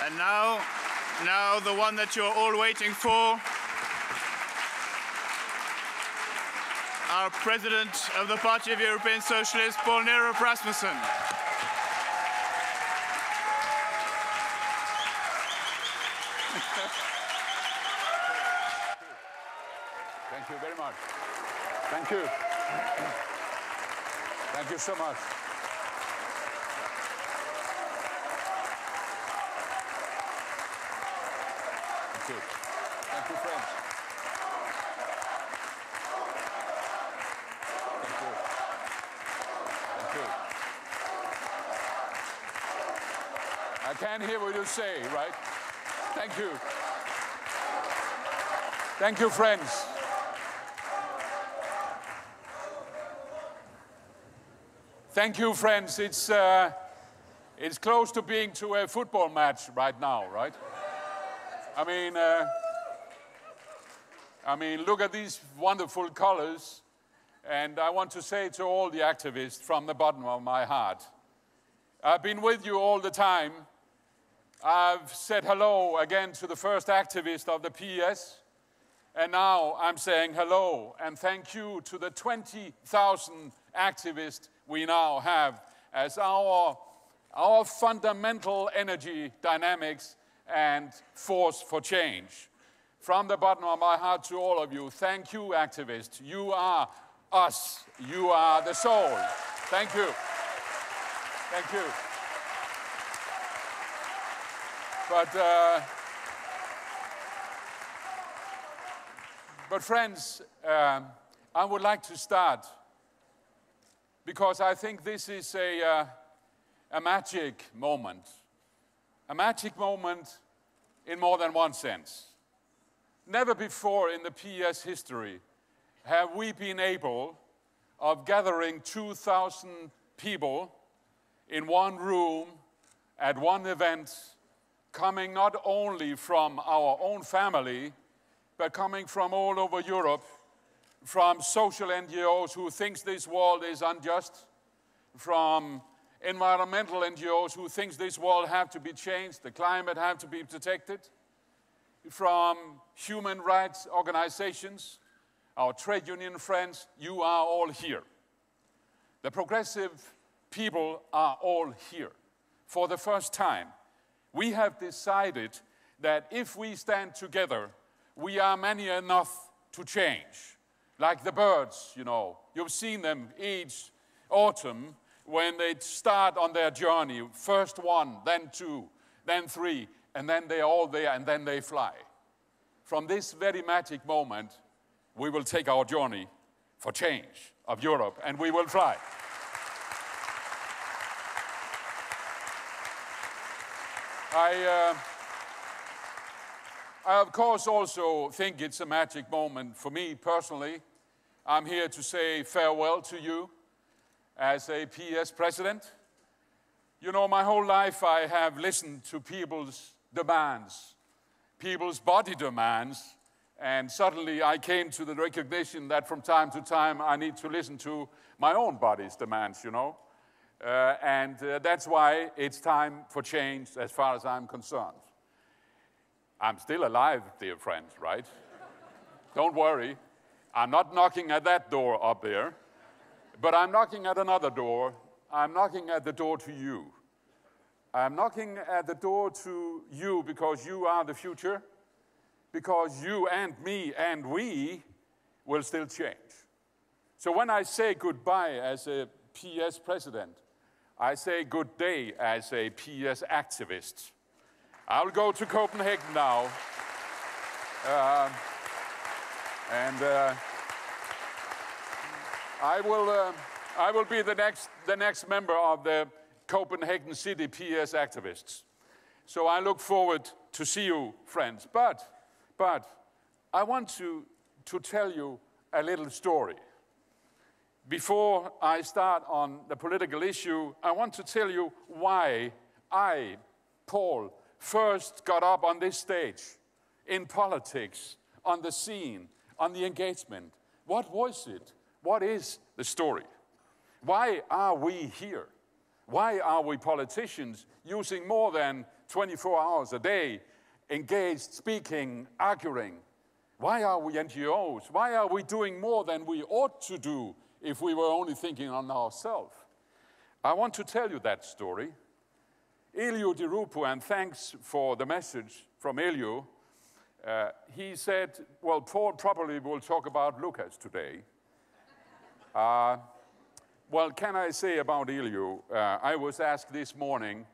And now the one that you're all waiting for, our President of the Party of European Socialists, Poul Nyrup Rasmussen. Thank you very much. Thank you. Thank you so much. Thank you. Thank you, friends. Thank you. Thank you. I can't hear what you say, right? Thank you. Thank you, friends. Thank you, friends. It's close to being to a football match right now, right? I mean, look at these wonderful colors, and I want to say to all the activists from the bottom of my heart, I've been with you all the time. I've said hello again to the first activist of the PS, and now I'm saying hello and thank you to the 20,000 activists we now have as our fundamental energy dynamics and force for change. From the bottom of my heart to all of you, thank you, activists. You are us. You are the soul. Thank you. Thank you. But friends, I would like to start because I think this is a magic moment. A magic moment in more than one sense. Never before in the PS history have we been able of gathering 2,000 people in one room at one event, coming not only from our own family, but coming from all over Europe, from social NGOs who think this world is unjust, from environmental NGOs who think this world has to be changed, the climate has to be protected, from human rights organizations, our trade union friends, you are all here. The progressive people are all here. For the first time, we have decided that if we stand together, we are many enough to change. Like the birds, you know. You've seen them each autumn when they start on their journey. First one, then two, then three, and then they're all there, and then they fly. From this very magic moment, we will take our journey for change of Europe, and we will fly. I of course also think it's a magic moment for me personally. I'm here to say farewell to you as a PS president. You know, my whole life I have listened to people's demands, people's body demands, and suddenly I came to the recognition that from time to time I need to listen to my own body's demands, you know. That's why it's time for change as far as I'm concerned. I'm still alive, dear friends, right? Don't worry. I'm not knocking at that door up there, but I'm knocking at another door. I'm knocking at the door to you. I'm knocking at the door to you because you are the future, because you and me and we will still change. So when I say goodbye as a PS president, I say good day as a PS activist. I'll go to Copenhagen now. I will be the next member of the Copenhagen City PS activists. So I look forward to see you, friends. But I want to tell you a little story. Before I start on the political issue, I want to tell you why I, Poul, first got up on this stage, in politics, on the scene, on the engagement. What was it? What is the story? Why are we here? Why are we politicians using more than 24 hours a day, engaged, speaking, arguing? Why are we NGOs? Why are we doing more than we ought to do if we were only thinking on ourselves? I want to tell you that story. Elio Di Rupo, and thanks for the message from Elio, he said, well, Paul probably will talk about Lucas today. Well, can I say about Elio, I was asked this morning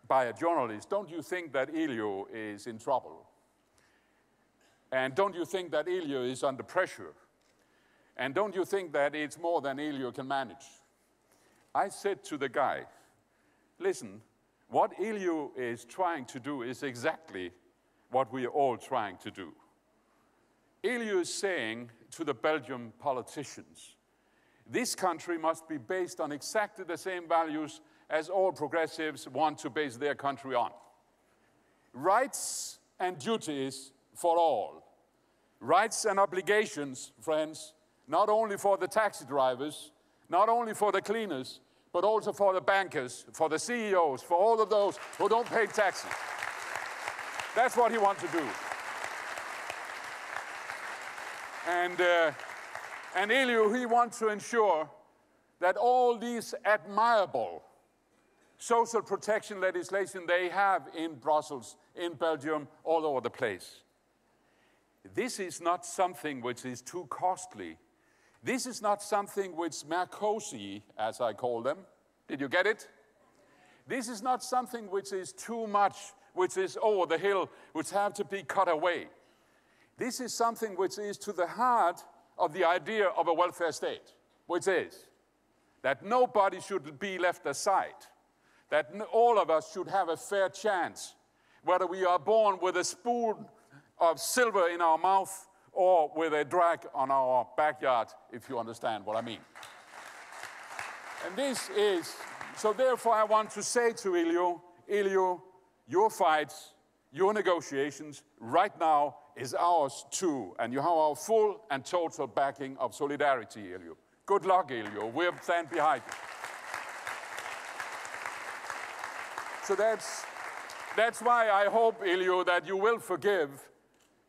by a journalist, don't you think that Elio is in trouble? And don't you think that Elio is under pressure? And don't you think that it's more than Elio can manage? I said to the guy, listen, what Elio is trying to do is exactly what we are all trying to do. Elio is saying to the Belgian politicians, this country must be based on exactly the same values as all progressives want to base their country on. Rights and duties for all. Rights and obligations, friends, not only for the taxi drivers, not only for the cleaners, but also for the bankers, for the CEOs, for all of those who don't pay taxes. That's what he wants to do. And Elio, he wants to ensure that all these admirable social protection legislation they have in Brussels, in Belgium, all over the place. This is not something which is too costly. This is not something which Mercosi, as I call them, did you get it? This is not something which is too much, which is over the hill, which have to be cut away. This is something which is to the heart of the idea of a welfare state, which is that nobody should be left aside, that all of us should have a fair chance, whether we are born with a spoon of silver in our mouth or with a drag on our backyard, if you understand what I mean. And this is, so therefore I want to say to Elio, your fights, your negotiations right now is ours too, and you have our full and total backing of solidarity, Elio. Good luck, Elio. We'll stand behind you. So that's why I hope, Elio, that you will forgive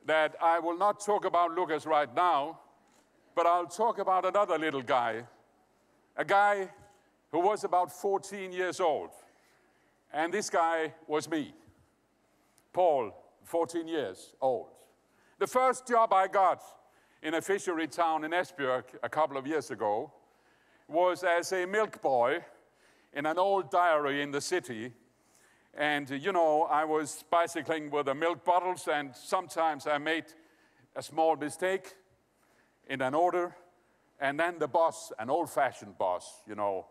that I will not talk about Lucas right now, but I'll talk about another little guy, a guy who was about 14 years old. And this guy was me, Paul, 14 years old. The first job I got in a fishery town in Esbjerg a couple of years ago was as a milk boy in an old dairy in the city. And, you know, I was bicycling with the milk bottles, and sometimes I made a small mistake in an order. And then the boss, an old-fashioned boss, you know,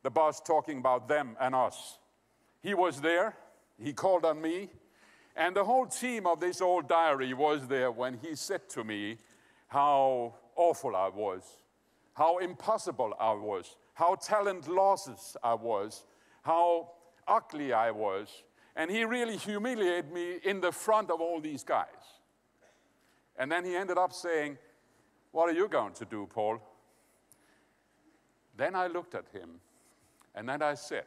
the boss talking about them and us. He was there, he called on me, and the whole team of this old dairy was there when he said to me how awful I was, how impossible I was, how talent losses I was, how ugly I was, and he really humiliated me in the front of all these guys. And then he ended up saying, what are you going to do, Paul? Then I looked at him, and then I said,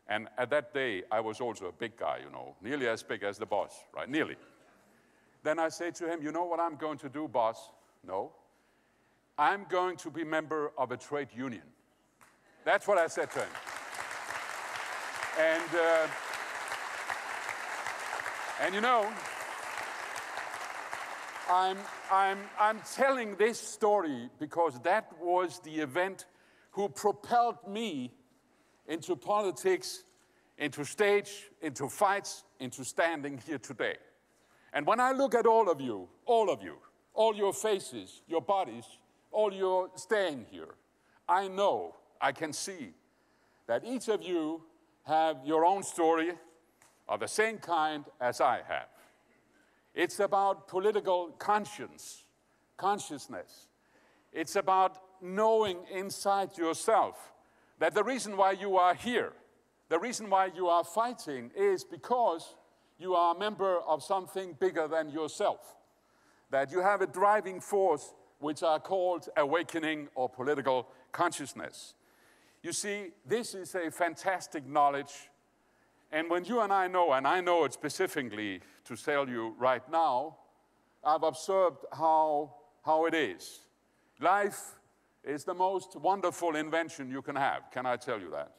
and at that day, I was also a big guy, you know, nearly as big as the boss, right, nearly. Then I said to him, you know what I'm going to do, boss? No. I'm going to be a member of a trade union. That's what I said to him. And you know, I'm telling this story because that was the event who propelled me into politics, into stage, into fights, into standing here today. And when I look at all of you, all your faces, your bodies, all your staying here, I know, I can see that each of you have your own story of the same kind as I have. It's about political consciousness. It's about knowing inside yourself that the reason why you are here, the reason why you are fighting is because you are a member of something bigger than yourself. That you have a driving force which are called awakening or political consciousness. You see, this is a fantastic knowledge. And when you and I know it specifically to tell you right now, I've observed how it is. Life is the most wonderful invention you can have. Can I tell you that?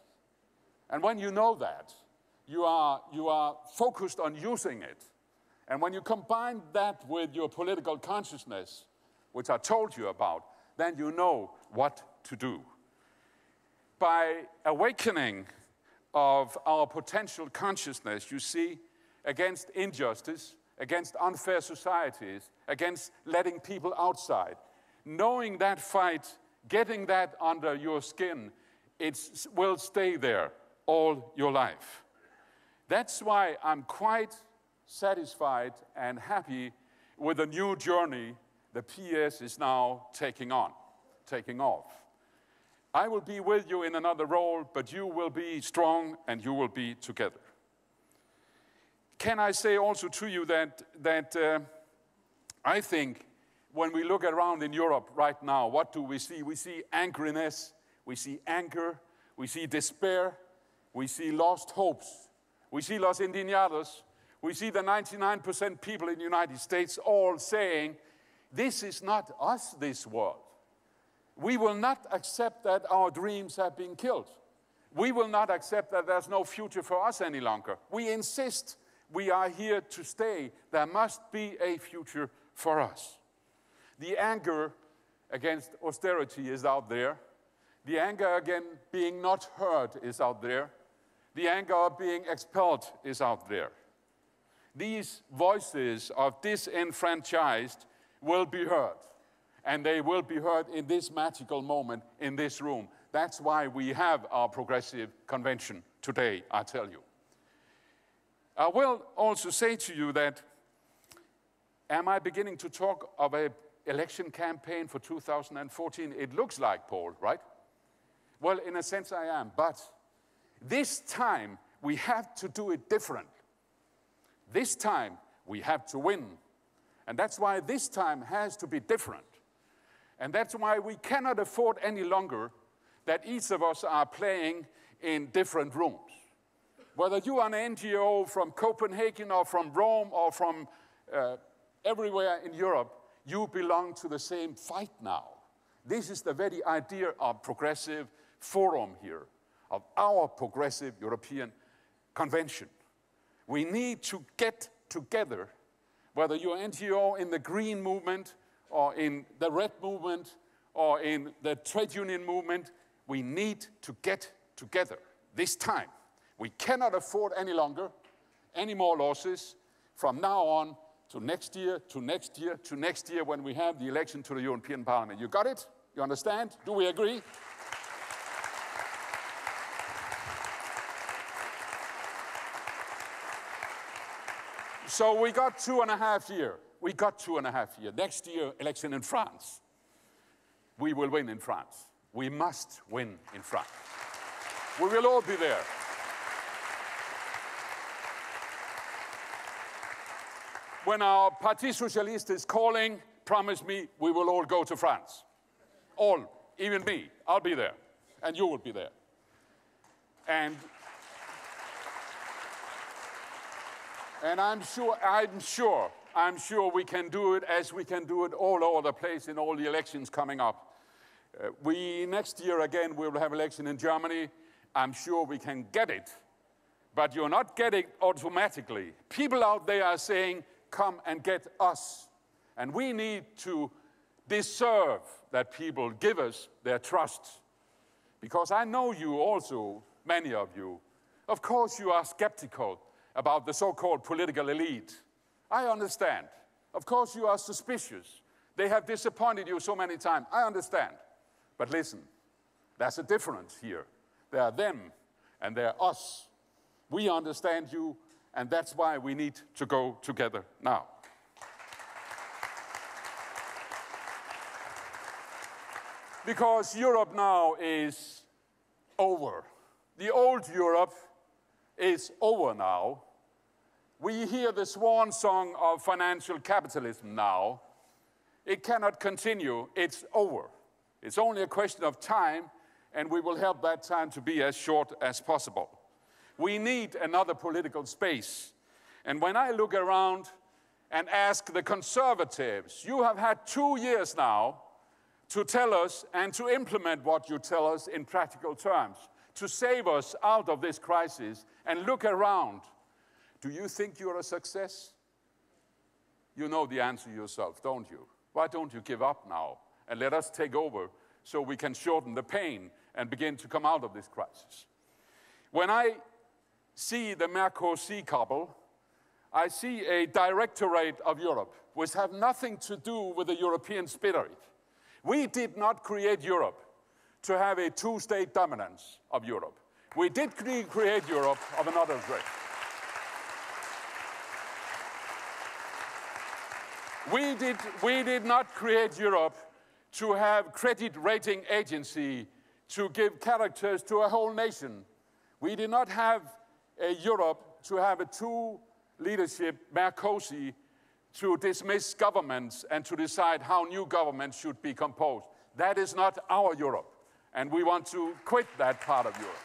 And when you know that, you are focused on using it. And when you combine that with your political consciousness, which I told you about, then you know what to do. By awakening of our potential consciousness, you see, against injustice, against unfair societies, against letting people outside, knowing that fight, getting that under your skin, it will stay there all your life. That's why I'm quite satisfied and happy with the new journey the PS is now taking off. I will be with you in another role, but you will be strong and you will be together. Can I say also to you that I think when we look around in Europe right now, what do we see? We see angriness, we see anger, we see despair, we see lost hopes, we see los indignados, we see the 99% people in the United States all saying, this is not us, this world. We will not accept that our dreams have been killed. We will not accept that there's no future for us any longer. We insist we are here to stay. There must be a future for us. The anger against austerity is out there. The anger against being not heard is out there. The anger of being expelled is out there. These voices of disenfranchised will be heard. And they will be heard in this magical moment in this room. That's why we have our progressive convention today, I tell you. I will also say to you that, am I beginning to talk of an election campaign for 2014? It looks like, Paul, right? Well, in a sense I am, but this time we have to do it different. This time we have to win. And that's why this time has to be different. And that's why we cannot afford any longer that each of us are playing in different rooms. Whether you are an NGO from Copenhagen or from Rome or from everywhere in Europe, you belong to the same fight now. This is the very idea of progressive forum here, of our progressive European convention. We need to get together, whether you're an NGO in the green movement or in the red movement or in the trade union movement, we need to get together this time. We cannot afford any longer any more losses from now on to next year, to next year, to next year when we have the election to the European Parliament. You got it? You understand? Do we agree? So we got 2.5 years. We got 2.5 years. Next year, election in France. We will win in France. We must win in France. We will all be there. When our Parti Socialists is calling, promise me we will all go to France. All, even me. I'll be there. And you will be there. And I'm sure we can do it as we can do it all over the place in all the elections coming up. Next year again, we will have election in Germany. I'm sure we can get it. But you're not getting it automatically. People out there are saying, come and get us. And we need to deserve that people give us their trust. Because I know you also, many of you, of course you are skeptical about the so-called political elite. I understand. Of course you are suspicious. They have disappointed you so many times. I understand. But listen, there's a difference here. There are them and there are us. We understand you, and that's why we need to go together now. Because Europe now is over. The old Europe is over now. We hear the swan song of financial capitalism now. It cannot continue. It's over. It's only a question of time and we will help that time to be as short as possible. We need another political space. And when I look around and ask the Conservatives, you have had 2 years now to tell us and to implement what you tell us in practical terms, to save us out of this crisis, and look around. Do you think you're a success? You know the answer yourself, don't you? Why don't you give up now and let us take over so we can shorten the pain and begin to come out of this crisis? When I see the Mercosur couple, I see a directorate of Europe which have nothing to do with the European spirit. We did not create Europe to have a two-state dominance of Europe. We did create Europe of another grade. We did not create Europe to have credit rating agency to give characters to a whole nation. We did not have a Europe to have a two-leadership Mercosur to dismiss governments and to decide how new governments should be composed. That is not our Europe, and we want to quit that part of Europe.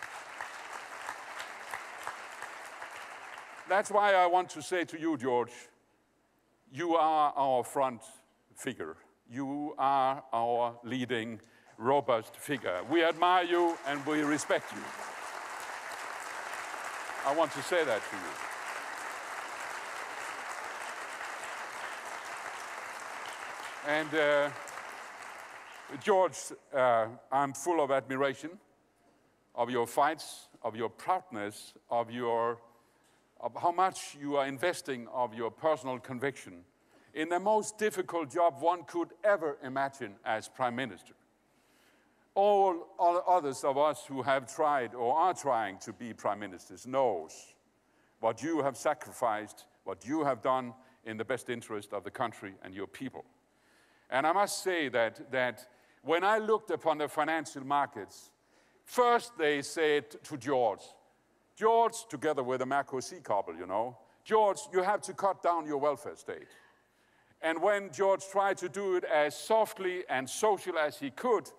That's why I want to say to you, George, you are our front figure. You are our leading, robust figure. We admire you and we respect you. I want to say that to you. And George, I'm full of admiration of your fights, of your proudness, of how much you are investing of your personal conviction in the most difficult job one could ever imagine as Prime Minister. All others of us who have tried or are trying to be Prime Ministers knows what you have sacrificed, what you have done in the best interest of the country and your people. And I must say that when I looked upon the financial markets, first they said to George, together with the Mercosur couple, you know, George, you have to cut down your welfare state. And when George tried to do it as softly and social as he could,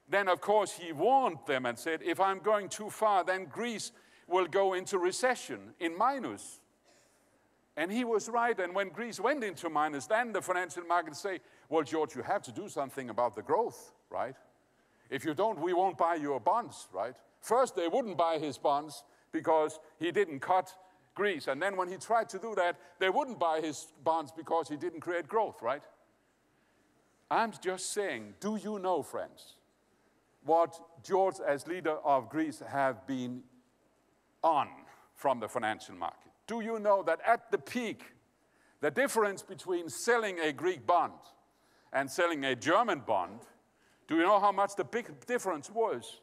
then of course he warned them and said, if I'm going too far, then Greece will go into recession, in minus. And he was right, and when Greece went into minus, then the financial markets say, well, George, you have to do something about the growth, right? If you don't, we won't buy your bonds, right? First, they wouldn't buy his bonds because he didn't cut Greece. And then when he tried to do that, they wouldn't buy his bonds because he didn't create growth, right? I'm just saying, do you know, friends, what George as leader of Greece have been on from the financial market? Do you know that at the peak, the difference between selling a Greek bond and selling a German bond, do you know how much the big difference was?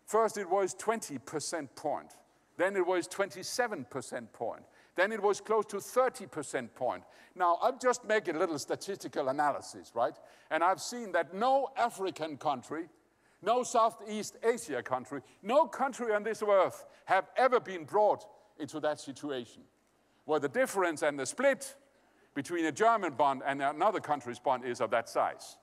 First it was 20% point. Then it was 27% point. Then it was close to 30% point. Now, I'll just make a little statistical analysis, right? And I've seen that no African country, no Southeast Asia country, no country on this earth have ever been brought into that situation, where the difference and the split between a German bond and another country's bond is of that size.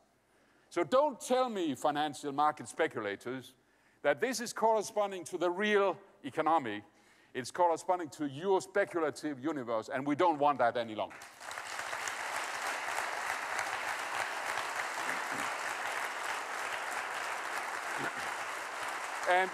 So don't tell me, financial market speculators, that this is corresponding to the real economy. It's corresponding to your speculative universe, and we don't want that any longer. And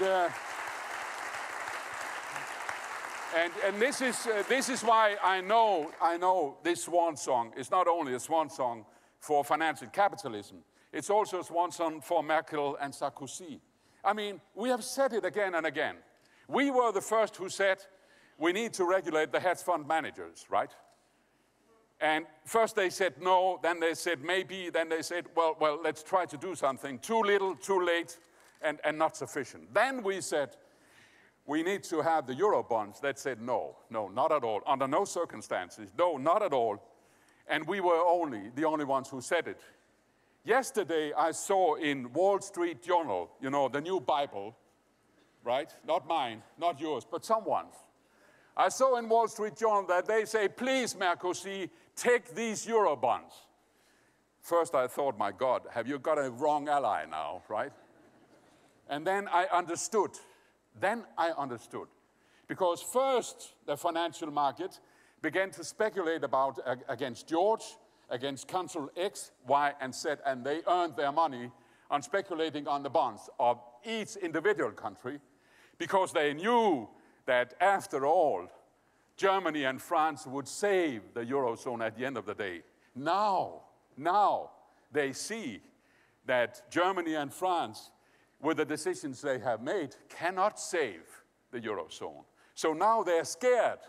this is why I know this swan song is not only a swan song for financial capitalism, it's also a swan song for Merkel and Sarkozy. I mean, we have said it again and again. We were the first who said we need to regulate the hedge fund managers, right? And first they said no, then they said maybe, then they said, well, let's try to do something. Too little, too late, and not sufficient. Then we said, we need to have the Eurobonds. That said, no, not at all. Under no circumstances, no, not at all. And we were the only ones who said it. Yesterday, I saw in Wall Street Journal, you know, the new Bible, right? Not mine, not yours, but someone's. I saw in Wall Street Journal that they say, please, Mercosur, take these Eurobonds. First, I thought, my God, have you got a wrong ally now, right? And then I understood. Because first, the financial market began to speculate about against George, against Consul X, Y, and Z, and they earned their money on speculating on the bonds of each individual country, because they knew that after all, Germany and France would save the Eurozone at the end of the day. Now they see that Germany and France, with the decisions they have made, cannot save the Eurozone. So now they're scared.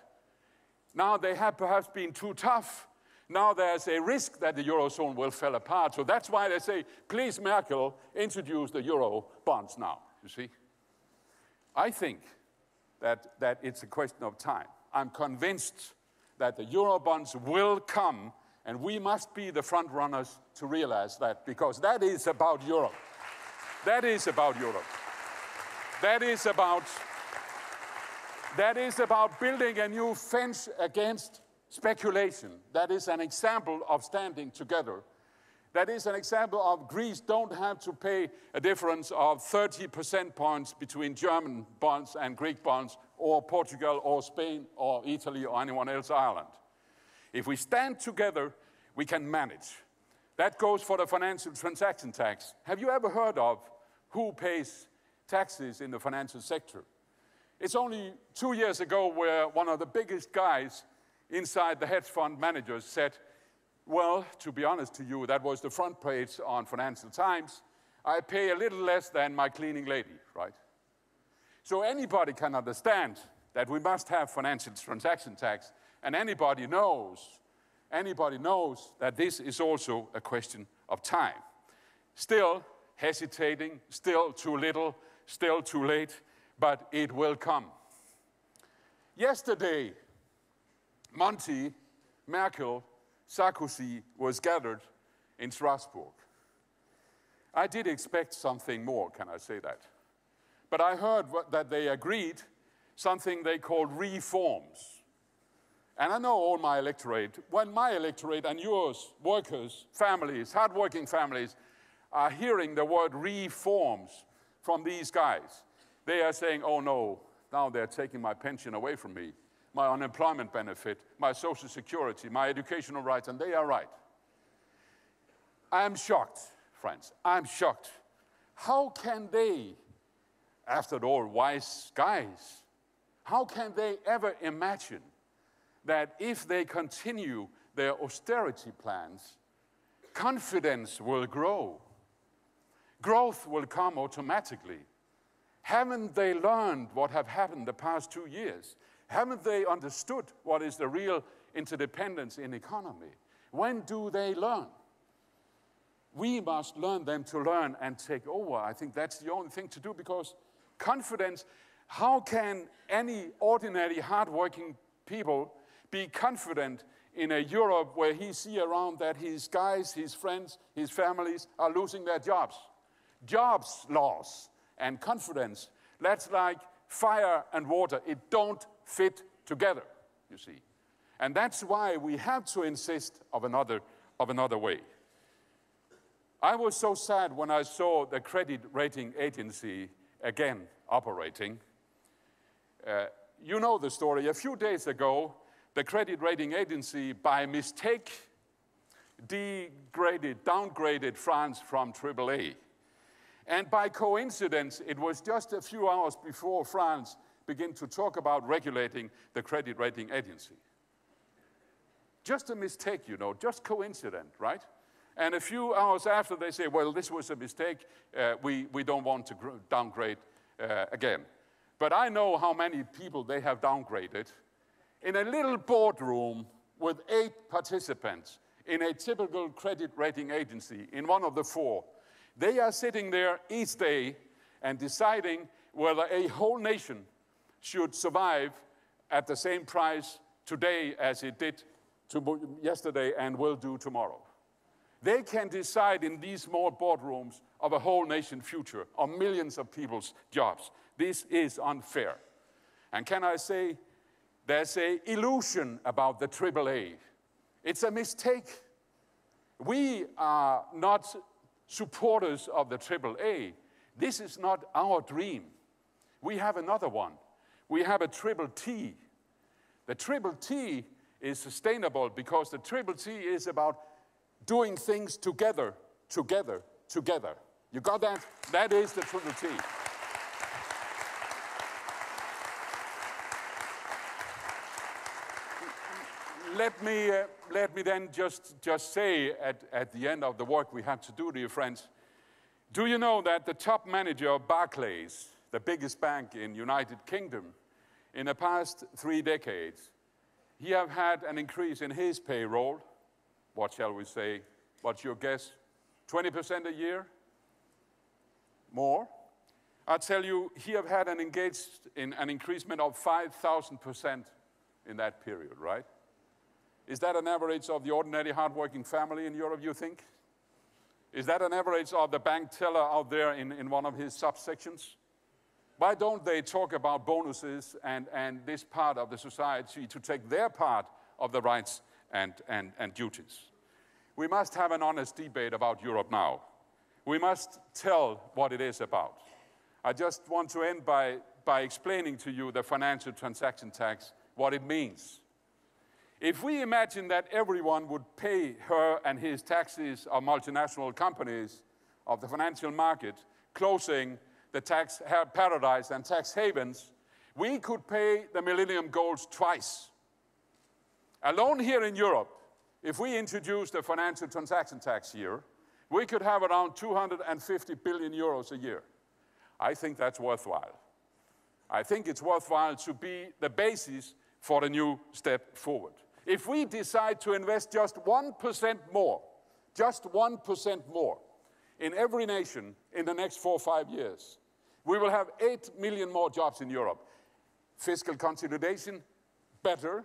Now they have perhaps been too tough. Now there's a risk that the Eurozone will fall apart. So that's why they say, please, Merkel, introduce the Euro bonds now, you see. I think that it's a question of time. I'm convinced that the Euro bonds will come, and we must be the front runners to realize that, because that is about Europe. That is about Europe. That is about building a new fence against speculation. That is an example of standing together. That is an example of Greece don't have to pay a difference of 30% points between German bonds and Greek bonds, or Portugal, or Spain, or Italy, or anyone else, Ireland. If we stand together, we can manage. That goes for the financial transaction tax. Have you ever heard of who pays taxes in the financial sector? It's only 2 years ago where one of the biggest guys inside the hedge fund managers said, well, to be honest to you, that was the front page on Financial Times. I pay a little less than my cleaning lady, right? So anybody can understand that we must have financial transaction tax, and anybody knows that this is also a question of time. Still hesitating, still too little, still too late, but it will come. Yesterday, Monti, Merkel, Sarkozy was gathered in Strasbourg. I did expect something more, can I say that? But I heard that they agreed something they called reforms. And I know all my electorate, when my electorate and yours, workers, families, hardworking families, are hearing the word reforms from these guys, they are saying, oh no, now they're taking my pension away from me, my unemployment benefit, my social security, my educational rights, and they are right. I am shocked, friends, I'm shocked. How can they, after all, wise guys, how can they ever imagine that if they continue their austerity plans, confidence will grow? Growth will come automatically. Haven't they learned what have happened the past 2 years? Haven't they understood what is the real interdependence in economy? When do they learn? We must learn them to learn and take over. I think that's the only thing to do, because confidence, how can any ordinary hardworking people be confident in a Europe where he sees around that his guys, his friends, his families are losing their jobs? Jobs loss and confidence, that's like fire and water. It don't fit together, you see. And that's why we have to insist of another way. I was so sad when I saw the credit rating agency again operating. You know the story. A few days ago, the credit rating agency, by mistake, downgraded France from AAA. And by coincidence, it was just a few hours before France began to talk about regulating the credit rating agency. Just a mistake, you know, just coincident, right? And a few hours after, they say, well, this was a mistake. We don't want to downgrade again. But I know how many people they have downgraded. In a little boardroom with 8 participants in a typical credit rating agency, in one of the 4, they are sitting there each day and deciding whether a whole nation should survive at the same price today as it did yesterday and will do tomorrow. They can decide in these small boardrooms of a whole nation future, of millions of people's jobs. This is unfair. And can I say, there's an illusion about the AAA. It's a mistake. We are not supporters of the AAA. This is not our dream. We have another one. We have a triple T. The triple T is sustainable because the triple T is about doing things together, together, together. You got that? That is the triple T. Let me then just say at the end of the work we have to do, dear friends, do you know that the top manager of Barclays, the biggest bank in United Kingdom, in the past 3 decades, he have had an increase in his payroll, what shall we say, what's your guess, 20% a year? More? I tell you, he have had an increasement of 5,000% in that period, right? Is that an average of the ordinary hardworking family in Europe, you think? Is that an average of the bank teller out there in one of his subsections? Why don't they talk about bonuses and this part of the society to take their part of the rights and duties? We must have an honest debate about Europe now. We must tell what it is about. I just want to end by explaining to you the financial transaction tax, what it means. If we imagine that everyone would pay her and his taxes of multinational companies of the financial market, closing the tax paradise and tax havens, we could pay the Millennium Goals twice. Alone here in Europe, if we introduced a financial transaction tax here, we could have around 250 billion euros a year. I think that's worthwhile. I think it's worthwhile to be the basis for a new step forward. If we decide to invest just 1% more in every nation in the next 4 or 5 years, we will have 8 million more jobs in Europe. Fiscal consolidation, better.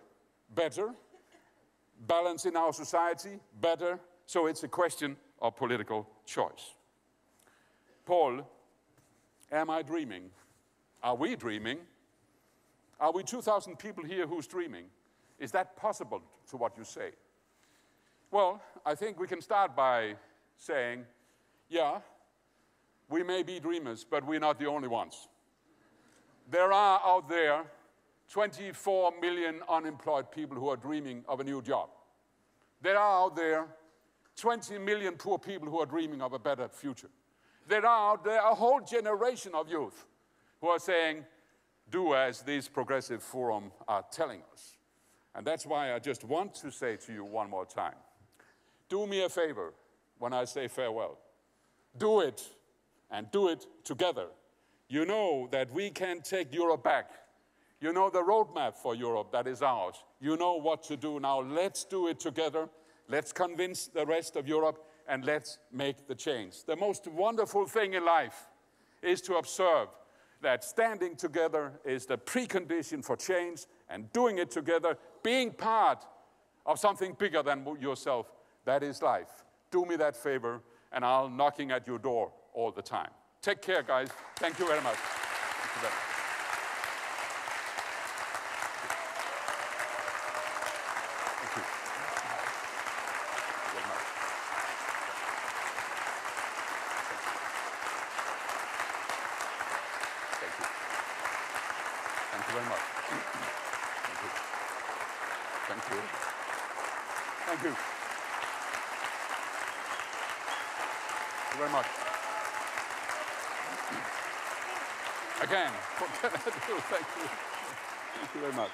Balance in our society, better. So it's a question of political choice. Paul, am I dreaming? Are we dreaming? Are we 2,000 people here who's dreaming? Is that possible to what you say? Well, I think we can start by saying, yeah, we may be dreamers, but we're not the only ones. There are out there 24 million unemployed people who are dreaming of a new job. There are out there 20 million poor people who are dreaming of a better future. There are out there a whole generation of youth who are saying, do as these progressive forum are telling us. And that's why I just want to say to you one more time, do me a favor when I say farewell. Do it, and do it together. You know that we can take Europe back. You know the roadmap for Europe that is ours. You know what to do now. Let's do it together. Let's convince the rest of Europe, and let's make the change. The most wonderful thing in life is to observe that standing together is the precondition for change, and doing it together, being part of something bigger than yourself, that is life. Do me that favor, and I'll knocking at your door all the time. Take care, guys. Thank you very much. Thank you very much. Again, what can I do? Thank you. Thank you very much.